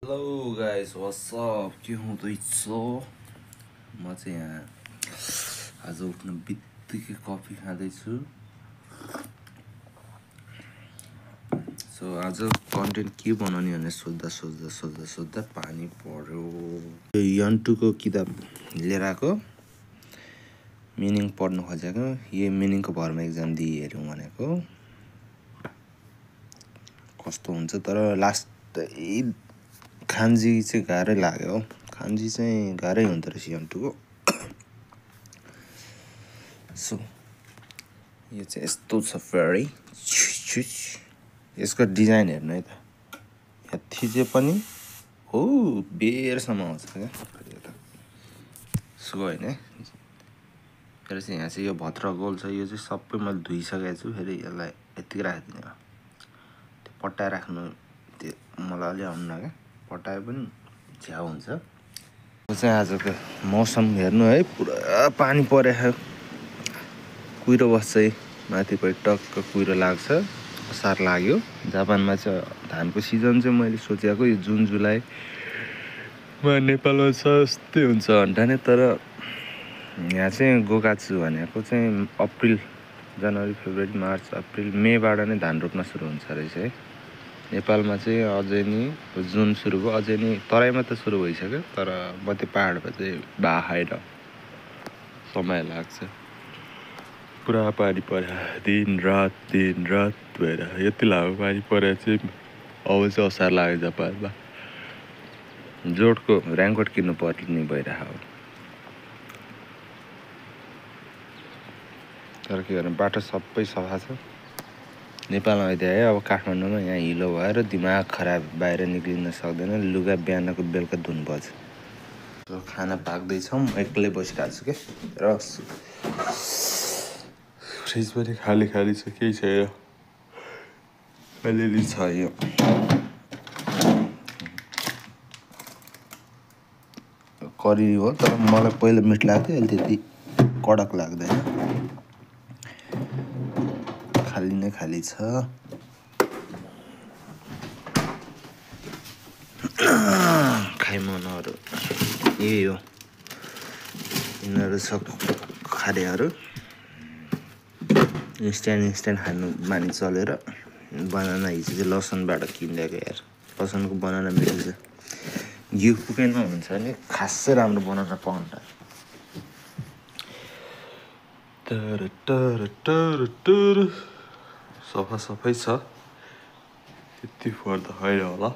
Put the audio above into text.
Hello guys what's up के हुँदैछ म चाहिँ यहाँ आज उठ्न बित्तिकै कफी खाँदैछु। सो आज कन्टेन्ट के बनाउने भनेर सोच्दा पानी पर्यो। यो यन्टुको किताब लिएर आएको मिनिङ पढ्नु खोजेको, यो मिनिङको भरमा एक्जाम दिइ हेरौँ भनेको कस्तो हुन्छ। तर लास्ट खान्जी चाहिँ गाह्रै लाग्यो। खान्जी चाहिँ गाह्रै हुँदो रहेछ यन्टुको। सो यो चाहिँ यस्तो छ फेरि यसको डिजाइन हेर्नु है त, यहाँ थिचे पनि हो बेरसम्म आउँछ क्या सो होइन है। फेरि चाहिँ यहाँ चाहिँ यो भत्र गोल छ, यो चाहिँ सबै मैले धोइसकेको छु। फेरि यसलाई यत्तिकै राखिदिने हो, त्यो पट्टाएर राख्नु त्यो मलाई अलि आउनु क्या, पटाए पनि झ्याउ हुन्छ। यो चाहिँ आजको मौसम हेर्नु है, पुरा पानी परेको, कुहिरो बस्छ माथिपट्टि टक्क कुहिरो लाग्छ। असार लाग्यो। जापानमा चाहिँ धानको सिजन चाहिँ मैले सोचेको यो जुन जुलाईमा नेपालमा छ यस्तै हुन्छ भन्दा नि, तर यहाँ चाहिँ गोकाच्छु भनेको चाहिँ अप्रिल जनवरी फेब्रुअरी मार्च अप्रिल मेबाट नै धान रोप्न सुरु हुन्छ रहेछ है। नेपालमा चाहिँ अझै नि जुन सुरु भयो, अझै नि तराईमा त सुरु भइसक्यो, तर मध्य पहाडमा चाहिँ बाहाएर समय लाग्छ। पुरा पानी पर्यो, दिन रात भएर यति लामो पानी परेर चाहिँ अब चाहिँ असार लाग्यो जापानमा। जोडको ऱ्याङ्कोट किन्नु पर्ने भइरहेको हो। तर के गर्नु, बाटो सबै सफा छ। नेपालमा आइदिए अब काठमाडौँमा यहाँ हिलो भएर दिमाग खराब, बाहिर निक्लिन सक्दैन। लुगा बिहानको बेलुका धुनुपर्छ। खाना पाक्दैछौँ, एक्लै बसिरहेको छु क्या। र फ्रिज पनि खाली छ, केही छैन, अलिअलि छ। यो करी हो, तर मलाई पहिला मिठ लाग्थ्यो, अहिले त्यति कडक लाग्दैन। खाली नै खाली छ। खाइमनहरू यही हो, यिनीहरू सब खारेहरू इन्स्ट्यान्ट खानु बानी चलेर। बनाना हिजो चाहिँ लसनबाट किनिदिएको यार, लसनको बनाना मिठो छ। घिउ पुगेन हुन्छ भने खासै राम्रो बनाना पाउँछ। सफा सफै छ, त्यति पर्दा होइन होला।